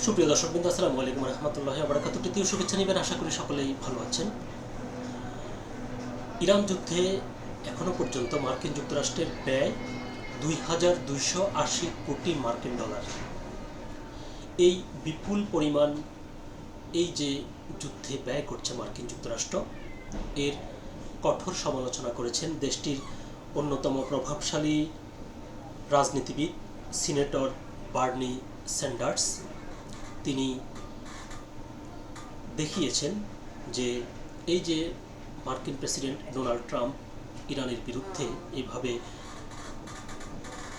সুপ্রিয় দর্শকবৃন্দ, আসসালামু আলাইকুম রহমতুল্লাহি ওয়া বারাকাতুহু। তৃতীয় শুভেচ্ছা নেবেন, আশা করি সকলেই ভালো আছেন। ইরান যুদ্ধে এখনো পর্যন্ত মার্কিন যুক্তরাষ্ট্রের ব্যয় ২,২৮০ কোটি মার্কিন ডলার। এই বিপুল পরিমাণ এই যে যুদ্ধে ব্যয় করছে মার্কিন যুক্তরাষ্ট্র, এর কঠোর সমালোচনা করেছেন দেশটির অন্যতম প্রভাবশালী রাজনীতিবিদ সিনেটর বার্নি স্যান্ডার্স। তিনি দেখিয়েছেন যে এই যে মার্কিন প্রেসিডেন্ট ডোনাল্ড ট্রাম্প ইরানের বিরুদ্ধে এইভাবে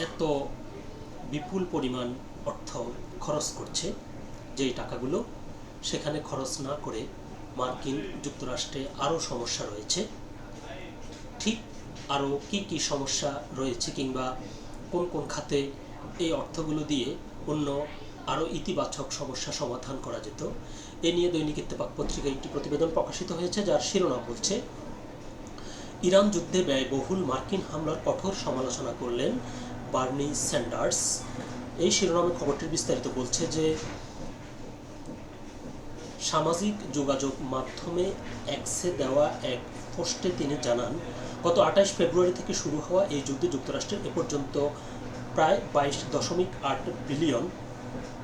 এত বিপুল পরিমাণ অর্থ খরচ করছে, যেই টাকাগুলো সেখানে খরচ না করে মার্কিন যুক্তরাষ্ট্রে আরও সমস্যা রয়েছে। ঠিক আরও কি কি সমস্যা রয়েছে কিংবা কোন কোন খাতে এই অর্থগুলো দিয়ে অন্য আরও ইতিবাচক সমস্যা সমাধান করা যেত, এ নিয়ে দৈনিক ইত্তেফাক পত্রিকায় একটি প্রতিবেদন প্রকাশিত হয়েছে, যার শিরোনাম বলছে ইরান যুদ্ধে ব্যয়বহুল মার্কিন হামলার কঠোর সমালোচনা করলেন বার্নি স্যান্ডার্স। এই শিরোনামে খবরটির বিস্তারিত বলছে যে সামাজিক যোগাযোগ মাধ্যমে এক্সে দেওয়া এক পোস্টে তিনি জানান, গত ২৮ ফেব্রুয়ারি থেকে শুরু হওয়া এই যুদ্ধে যুক্তরাষ্ট্রের এ পর্যন্ত প্রায় ২২.৮ বিলিয়ন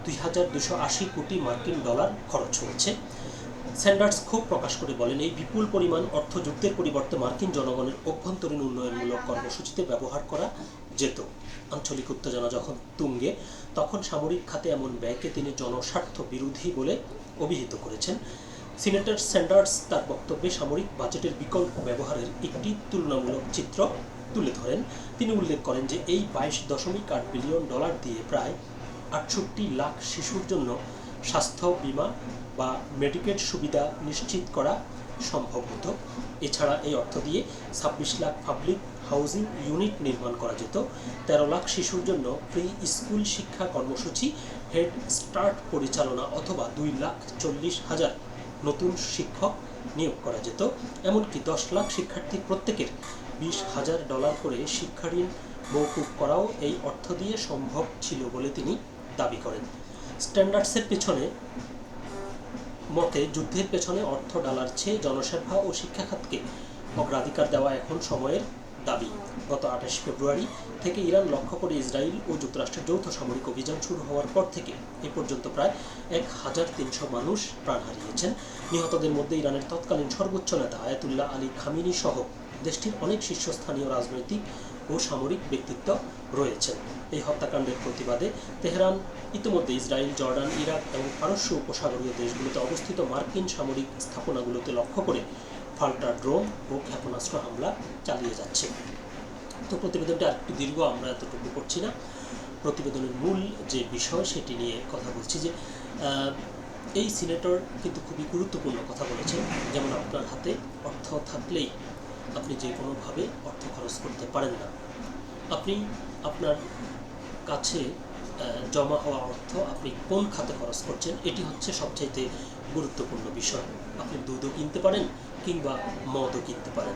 ২,২৮০ কোটি মার্কিন ডলার খরচ হয়েছে। স্যান্ডার্স ক্ষোভ প্রকাশ করে বলেন, এই বিপুল পরিমাণ অর্থ যুদ্ধের পরিবর্তে মার্কিন জনগণের অভ্যন্তরীণ উন্নয়নমূলক কর্মসূচিতে ব্যবহার করা যেত। আঞ্চলিক উত্তেজনা যখন তুঙ্গে, তখন সামরিক খাতে এমন ব্যয়কে তিনি জনস্বার্থ বিরোধী বলে অভিহিত করেছেন। সিনেটর স্যান্ডার্স তার বক্তব্যে সামরিক বাজেটের বিকল্প ব্যবহারের একটি তুলনামূলক চিত্র তুলে ধরেন। তিনি উল্লেখ করেন যে এই 22.8 বিলিয়ন ডলার দিয়ে প্রায় ৬৮ লাখ শিশুর জন্য স্বাস্থ্য বীমা বা মেডিকেড সুবিধা নিশ্চিত করা সম্ভব হতো। এছাড়া এই অর্থ দিয়ে ২৬ লাখ পাবলিক হাউজিং ইউনিট নির্মাণ করা যেত। ১৩ লাখ শিশুর জন্য প্রি স্কুল শিক্ষা কর্মসূচি হেড স্টার্ট পরিচালনা অথবা ২,৪০,০০০ নতুন শিক্ষক নিয়োগ করা যেত। এমনকি ১০ লাখ শিক্ষার্থীর প্রত্যেকের $২০,০০০ করে শিক্ষা ঋণ মওকুফ করাও এই অর্থ দিয়ে সম্ভব ছিল বলে তিনি দাবি করেন। স্ট্যান্ডার্ডসের মতে যুদ্ধের পেছনে অর্থ ডালার চেয়ে জনসেবা ও শিক্ষা খাতকে অগ্রাধিকার দেওয়া এখন সময়ের দাবি। গত ২৮ ফেব্রুয়ারি থেকে ইরান লক্ষ্য করে ইসরায়েল ও যুক্তরাষ্ট্রের যৌথ সামরিক অভিযান শুরু হওয়ার পর থেকে এ পর্যন্ত প্রায় ১,৩০০ মানুষ প্রাণ হারিয়েছেন। নিহতদের মধ্যে ইরানের তৎকালীন সর্বোচ্চ নেতা আয়াতুল্লাহ আলী খামিনি সহ দেশটির অনেক শীর্ষস্থানীয় রাজনৈতিক ও সামরিক ব্যক্তিত্ব রয়েছেন। এই হত্যাকাণ্ডের প্রতিবাদে তেহরান ইতিমধ্যে ইসরায়েল, জর্ডান, ইরাক এবং পারস্য উপসাগরীয় দেশগুলোতে অবস্থিত মার্কিন সামরিক স্থাপনাগুলোতে লক্ষ্য করে পাল্টা ড্রোন ও ক্ষেপণাস্ত্র হামলা চালিয়ে যাচ্ছে। তো প্রতিবেদনটি আরেকটু দীর্ঘ, আমরা এতটুকু করছি না। প্রতিবেদনের মূল যে বিষয় সেটি নিয়ে কথা বলছি যে এই সিনেটর কিন্তু খুবই গুরুত্বপূর্ণ কথা বলেছেন। যেমন আপনার হাতে অর্থ থাকলেই আপনি যে কোনোভাবে অর্থ খরচ করতে পারেন না। আপনি আপনার কাছে জমা হওয়া অর্থ আপনি কোন খাতে খরচ করছেন, এটি হচ্ছে সবচাইতে গুরুত্বপূর্ণ বিষয়। আপনি দুধও কিনতে পারেন কিংবা মদও কিনতে পারেন।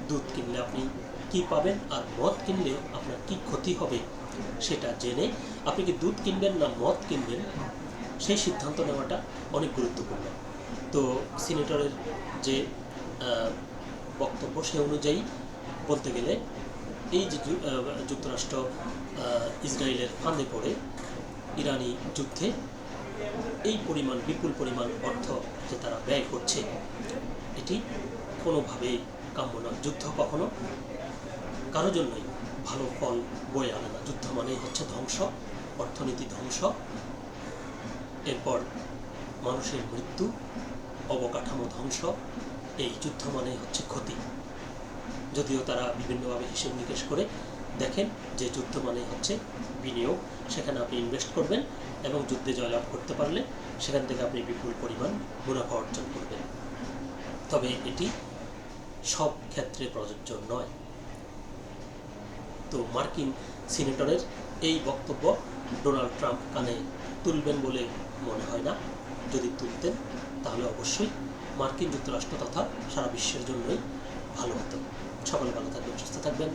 দুধ কিনলে আপনি কি পাবেন আর মদ কিনলে আপনার কি ক্ষতি হবে সেটা জেনে আপনি কি দুধ কিনবেন না মদ কিনবেন সেই সিদ্ধান্ত নেওয়াটা অনেক গুরুত্বপূর্ণ। তো সিনেটরের যে বক্তব্য সে অনুযায়ী বলতে গেলে এই যে যুক্তরাষ্ট্র ইসরায়েলের ফাঁদে পড়ে ইরানি যুদ্ধে এই পরিমাণ বিপুল পরিমাণ অর্থ যে তারা ব্যয় করছে, এটি কোনোভাবেই কাম্য নয়। যুদ্ধ কখনো কারোর জন্যই ভালো ফল বয়ে আনে না। যুদ্ধ মানেই হচ্ছে ধ্বংস, অর্থনীতি ধ্বংস, এরপর মানুষের মৃত্যু, অবকাঠামো ধ্বংস। এই যুদ্ধ মানেই হচ্ছে ক্ষতি। যদিও তারা বিভিন্নভাবে হিসেব নিকেশ করে দেখেন যে যুদ্ধ মানেই হচ্ছে বিনিয়োগ, সেখানে আপনি ইনভেস্ট করবেন এবং যুদ্ধে জয়লাভ করতে পারলে সেখান থেকে আপনি বিপুল পরিমাণ মুনাফা অর্জন করবেন। তবে এটি সব ক্ষেত্রে প্রযোজ্য নয়। তো মার্কিন সিনেটরের এই বক্তব্য ডোনাল্ড ট্রাম্প কানে তুলবেন বলে মনে হয় না। যদি তুলতেন তাহলে অবশ্যই মার্কিন যুক্তরাষ্ট্র তথা সারা বিশ্বের জন্যই ভালো হতো। সকলে ভালো থাকবেন, সুস্থ থাকবেন।